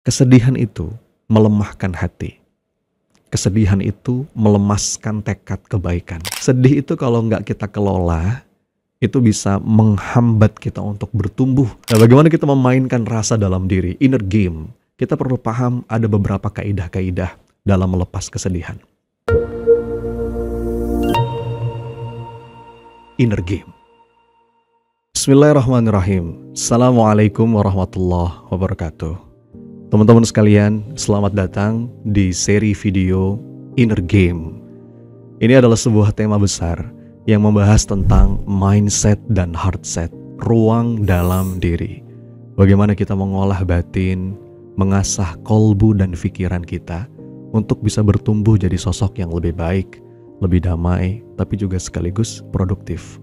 Kesedihan itu melemahkan hati. Kesedihan itu melemaskan tekad kebaikan. Sedih itu kalau nggak kita kelola, itu bisa menghambat kita untuk bertumbuh. Nah, bagaimana kita memainkan rasa dalam diri, inner game? Kita perlu paham ada beberapa kaidah-kaidah dalam melepas kesedihan. Inner game. Bismillahirrahmanirrahim. Assalamualaikum warahmatullahi wabarakatuh. Teman-teman sekalian, selamat datang di seri video Inner Game. Ini adalah sebuah tema besar yang membahas tentang mindset dan heart set, ruang dalam diri. Bagaimana kita mengolah batin, mengasah kolbu dan pikiran kita untuk bisa bertumbuh jadi sosok yang lebih baik, lebih damai, tapi juga sekaligus produktif.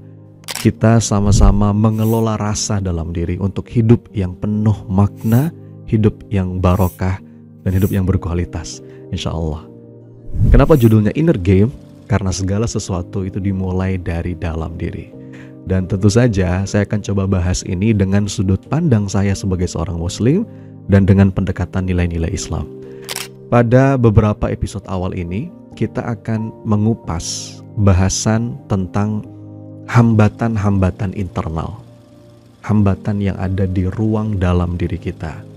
Kita sama-sama mengelola rasa dalam diri untuk hidup yang penuh makna, hidup yang barokah, dan hidup yang berkualitas, insya Allah. Kenapa judulnya Inner Game? Karena segala sesuatu itu dimulai dari dalam diri. Dan tentu saja saya akan coba bahas ini dengan sudut pandang saya sebagai seorang muslim dan dengan pendekatan nilai-nilai Islam. Pada beberapa episode awal ini, kita akan mengupas bahasan tentang hambatan-hambatan internal. Hambatan yang ada di ruang dalam diri kita.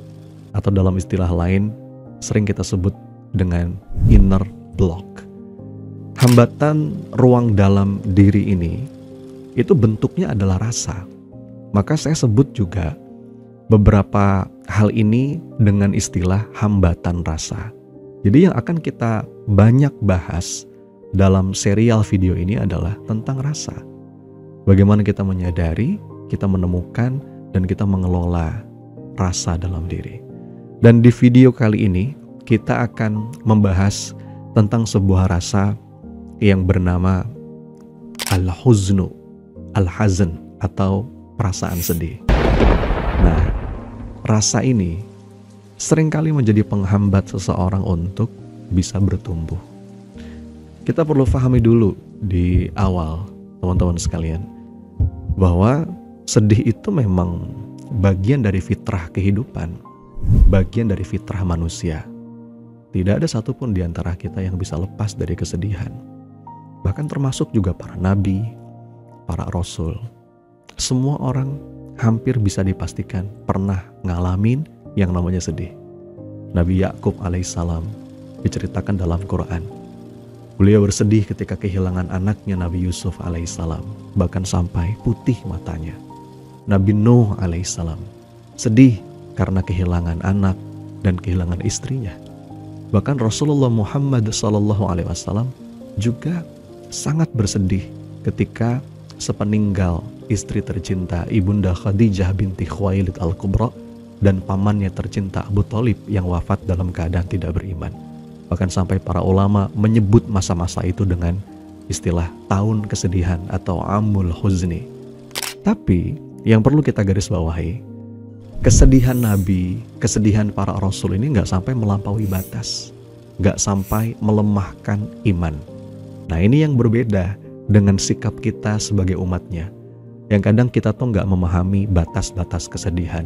Atau dalam istilah lain, sering kita sebut dengan inner block. Hambatan ruang dalam diri ini, itu bentuknya adalah rasa. Maka saya sebut juga beberapa hal ini dengan istilah hambatan rasa. Jadi yang akan kita banyak bahas dalam serial video ini adalah tentang rasa. Bagaimana kita menyadari, kita menemukan, dan kita mengelola rasa dalam diri. Dan di video kali ini kita akan membahas tentang sebuah rasa yang bernama al-huznu, al-hazn atau perasaan sedih. Nah, rasa ini seringkali menjadi penghambat seseorang untuk bisa bertumbuh. Kita perlu pahami dulu di awal, teman-teman sekalian, bahwa sedih itu memang bagian dari fitrah kehidupan. Bagian dari fitrah manusia. Tidak ada satupun di antara kita yang bisa lepas dari kesedihan. Bahkan termasuk juga para nabi, para rasul. Semua orang hampir bisa dipastikan pernah ngalamin yang namanya sedih. Nabi Yakub alaihissalam diceritakan dalam Quran. Beliau bersedih ketika kehilangan anaknya Nabi Yusuf alaihissalam, bahkan sampai putih matanya. Nabi Nuh alaihissalam sedih karena kehilangan anak dan kehilangan istrinya. Bahkan Rasulullah Muhammad SAW juga sangat bersedih ketika sepeninggal istri tercinta Ibunda Khadijah binti Khuwailid Al-Kubra dan pamannya tercinta Abu Thalib yang wafat dalam keadaan tidak beriman. Bahkan sampai para ulama menyebut masa-masa itu dengan istilah tahun kesedihan atau amul huzni. Tapi yang perlu kita garis bawahi, kesedihan Nabi, kesedihan para Rasul ini gak sampai melampaui batas. Gak sampai melemahkan iman. Nah, ini yang berbeda dengan sikap kita sebagai umatnya. Yang kadang kita tuh gak memahami batas-batas kesedihan.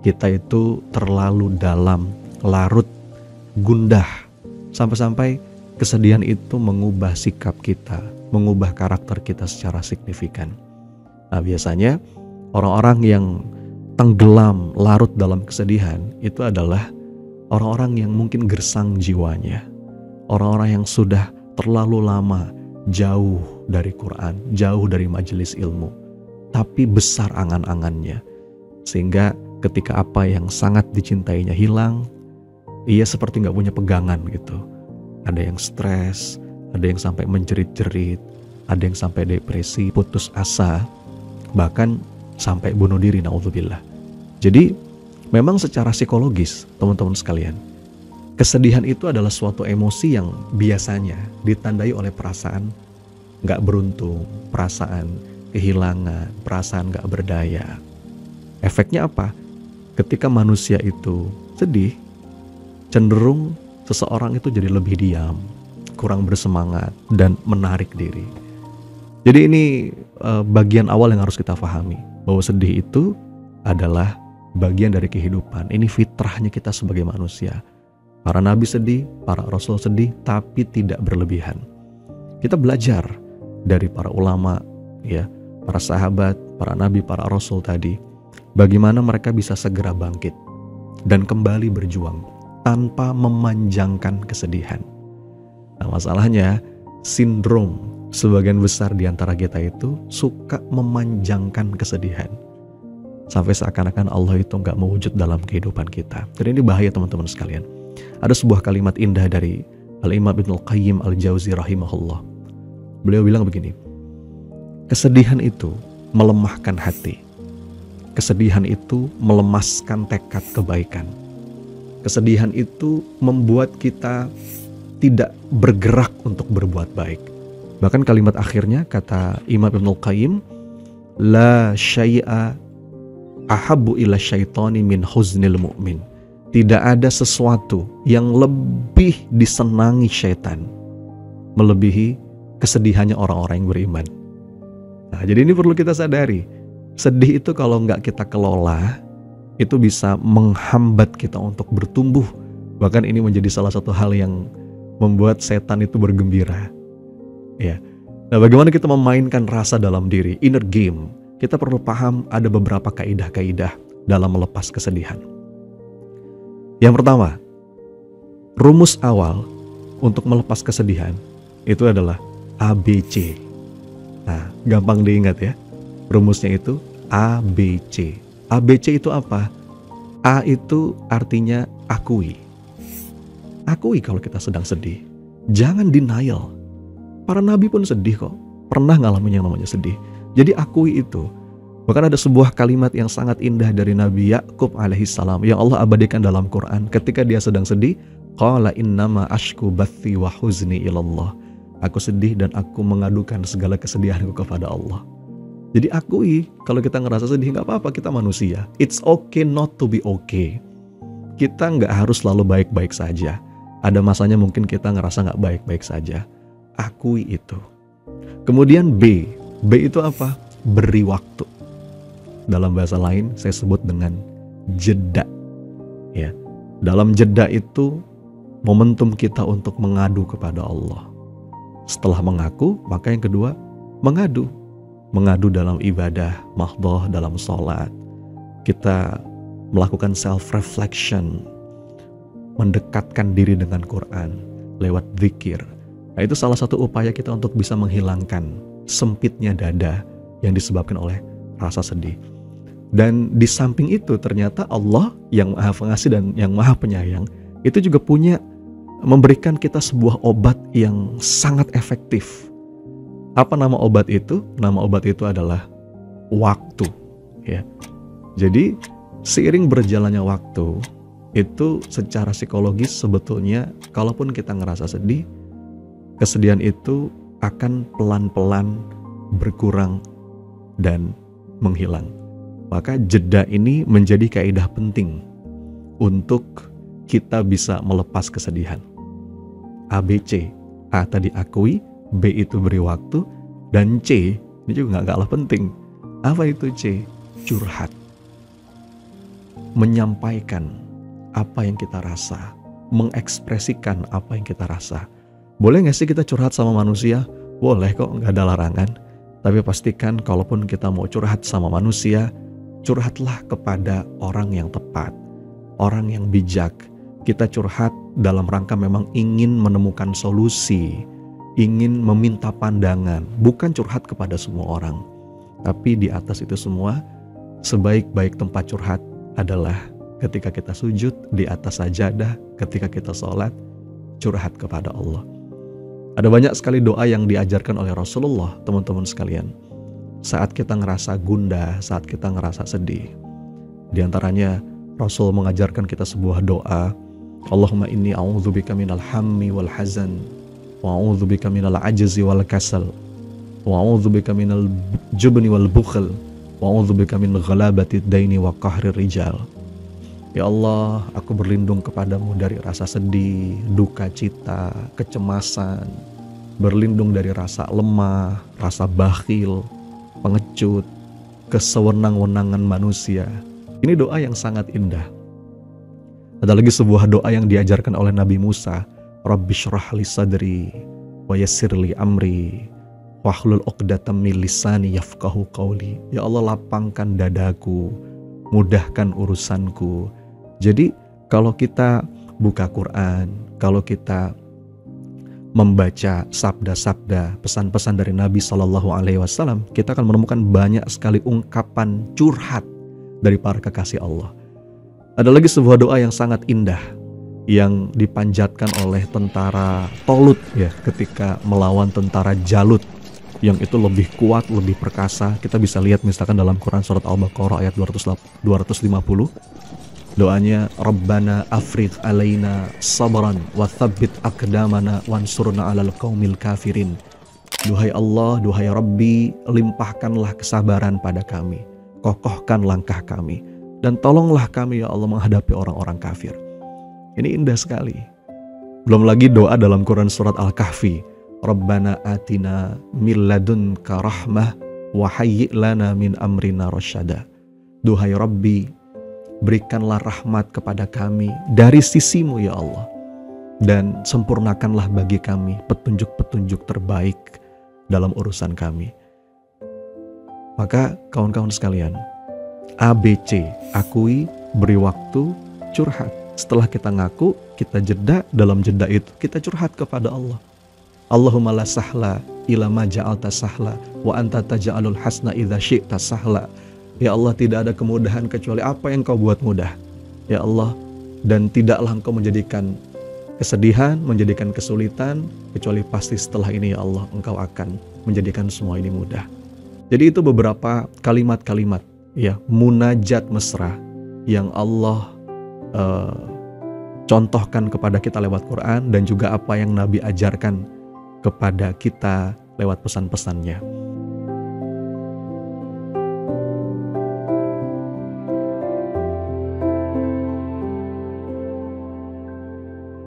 Kita itu terlalu dalam, larut, gundah. Sampai-sampai kesedihan itu mengubah sikap kita, mengubah karakter kita secara signifikan. Nah, biasanya orang-orang yang tenggelam, larut dalam kesedihan, itu adalah orang-orang yang mungkin gersang jiwanya. Orang-orang yang sudah terlalu lama jauh dari Quran, jauh dari majelis ilmu, tapi besar angan-angannya. Sehingga ketika apa yang sangat dicintainya hilang, ia seperti gak punya pegangan gitu. Ada yang stres, ada yang sampai menjerit-jerit, ada yang sampai depresi, putus asa, bahkan sampai bunuh diri, na'udzubillah. Jadi memang secara psikologis, teman-teman sekalian, kesedihan itu adalah suatu emosi yang biasanya ditandai oleh perasaan gak beruntung, perasaan kehilangan, perasaan gak berdaya. Efeknya apa? Ketika manusia itu sedih, cenderung seseorang itu jadi lebih diam, kurang bersemangat, dan menarik diri. Jadi ini bagian awal yang harus kita pahami, bahwa sedih itu adalah bagian dari kehidupan. Ini fitrahnya kita sebagai manusia. Para nabi sedih, para rasul sedih, tapi tidak berlebihan. Kita belajar dari para ulama, ya, para sahabat, para nabi, para rasul tadi, bagaimana mereka bisa segera bangkit dan kembali berjuang tanpa memanjangkan kesedihan. Nah, masalahnya sindrom sebagian besar di antara kita itu suka memanjangkan kesedihan sampai seakan-akan Allah itu nggak mewujud dalam kehidupan kita. Dan ini bahaya teman-teman sekalian. Ada sebuah kalimat indah dari Al-Imam Ibnul Qayyim Al-Jauzi rahimahullah. Beliau bilang begini, kesedihan itu melemahkan hati. Kesedihan itu melemaskan tekad kebaikan. Kesedihan itu membuat kita tidak bergerak untuk berbuat baik. Bahkan kalimat akhirnya kata Imam Ibnul Qayyim, la syai'a ahabbu ila syaitani min huznil mu'min. Tidak ada sesuatu yang lebih disenangi syaitan melebihi kesedihannya orang-orang yang beriman. Nah, jadi ini perlu kita sadari. Sedih itu kalau nggak kita kelola, itu bisa menghambat kita untuk bertumbuh. Bahkan ini menjadi salah satu hal yang membuat setan itu bergembira. Ya. Nah, bagaimana kita memainkan rasa dalam diri, inner game? Kita perlu paham ada beberapa kaidah-kaidah dalam melepas kesedihan. Yang pertama, rumus awal untuk melepas kesedihan itu adalah ABC. Nah, gampang diingat ya. Rumusnya itu ABC. ABC itu apa? A itu artinya akui. Akui kalau kita sedang sedih. Jangan denial. Para nabi pun sedih kok. Pernah ngalamin yang namanya sedih. Jadi akui itu. Bahkan ada sebuah kalimat yang sangat indah dari Nabi Yakub alaihissalam yang Allah abadikan dalam Quran. Ketika dia sedang sedih, qala innama ashku bathi wa huzni ilallah. Aku sedih dan aku mengadukan segala kesedihanku kepada Allah. Jadi akui kalau kita ngerasa sedih, nggak apa-apa, kita manusia. It's okay not to be okay. Kita nggak harus selalu baik-baik saja. Ada masanya mungkin kita ngerasa nggak baik-baik saja. Akui itu. Kemudian B. B itu apa? Beri waktu. Dalam bahasa lain saya sebut dengan jeda. Ya. Dalam jeda itu momentum kita untuk mengadu kepada Allah. Setelah mengaku, maka yang kedua mengadu. Mengadu dalam ibadah, mahdhah, dalam sholat. Kita melakukan self-reflection, mendekatkan diri dengan Quran lewat zikir. Nah, itu salah satu upaya kita untuk bisa menghilangkan sempitnya dada yang disebabkan oleh rasa sedih. Dan di samping itu ternyata Allah yang Maha Pengasih dan yang Maha Penyayang itu juga punya memberikan kita sebuah obat yang sangat efektif. Apa nama obat itu? Nama obat itu adalah waktu. Ya. Jadi seiring berjalannya waktu, itu secara psikologis sebetulnya kalaupun kita ngerasa sedih, kesedihan itu akan pelan-pelan berkurang dan menghilang. Maka jeda ini menjadi kaidah penting untuk kita bisa melepas kesedihan. ABC, A tadi akui, B itu beri waktu, dan C ini juga gak kalah penting. Apa itu C? Curhat. Menyampaikan apa yang kita rasa, mengekspresikan apa yang kita rasa. Boleh gak sih kita curhat sama manusia? Boleh kok, gak ada larangan. Tapi pastikan kalaupun kita mau curhat sama manusia, curhatlah kepada orang yang tepat, orang yang bijak. Kita curhat dalam rangka memang ingin menemukan solusi, ingin meminta pandangan, bukan curhat kepada semua orang. Tapi di atas itu semua, sebaik-baik tempat curhat adalah ketika kita sujud di atas sajadah, ketika kita sholat, curhat kepada Allah. Ada banyak sekali doa yang diajarkan oleh Rasulullah, teman-teman sekalian. Saat kita ngerasa gundah, saat kita ngerasa sedih. Di antaranya Rasul mengajarkan kita sebuah doa, Allahumma inni a'udzubika minal hammi wal hazan, wa a'udzubika minal ajzi wal kasal, wa a'udzubika minal jubni wal bukhl, wa a'udzubika min ghalabati daini wa qahri rijal. Ya Allah, aku berlindung kepadamu dari rasa sedih, duka cita, kecemasan, berlindung dari rasa lemah, rasa bakhil, pengecut, kesewenang-wenangan manusia, Ini doa yang sangat indah. Ada lagi sebuah doa yang diajarkan oleh Nabi Musa, Rabbi syrah li sadri wa yassir li amri wahlul 'uqdatam min lisani yafqahu qawli. Ya Allah, lapangkan dadaku, mudahkan urusanku. Jadi kalau kita buka Quran, kalau kita membaca sabda-sabda, pesan-pesan dari Nabi SAW, kita akan menemukan banyak sekali ungkapan curhat dari para kekasih Allah. Ada lagi sebuah doa yang sangat indah yang dipanjatkan oleh tentara Tolut ya, ketika melawan tentara Jalut yang itu lebih kuat, lebih perkasa. Kita bisa lihat misalkan dalam Quran surat Al-Baqarah ayat 250. Doanya, Rabbana afriq alaina sabran wa thabbit aqdamana wansurna 'alal qaumil kafirin. Duhai Allah, duhai Rabbi, limpahkanlah kesabaran pada kami, kokohkan langkah kami, dan tolonglah kami ya Allah menghadapi orang-orang kafir. Ini indah sekali. Belum lagi doa dalam Quran surat Al-Kahfi, Rabbana atina min ladunka rahmah wa hayyi' lana min amrina rasyada. Duhai Rabbi, berikanlah rahmat kepada kami dari sisimu ya Allah, dan sempurnakanlah bagi kami petunjuk-petunjuk terbaik dalam urusan kami. Maka kawan-kawan sekalian, ABC, akui, beri waktu, curhat. Setelah kita ngaku, kita jeda, dalam jeda itu kita curhat kepada Allah. Allahumma la sahla ila ma ja'alta sahla wa anta taj'alul hasna idza syi'ta sahla. Ya Allah, tidak ada kemudahan kecuali apa yang kau buat mudah. Ya Allah, dan tidaklah engkau menjadikan kesedihan, menjadikan kesulitan, kecuali pasti setelah ini ya Allah, engkau akan menjadikan semua ini mudah. Jadi itu beberapa kalimat-kalimat ya, munajat mesra yang Allah contohkan kepada kita lewat Quran, dan juga apa yang Nabi ajarkan kepada kita lewat pesan-pesannya.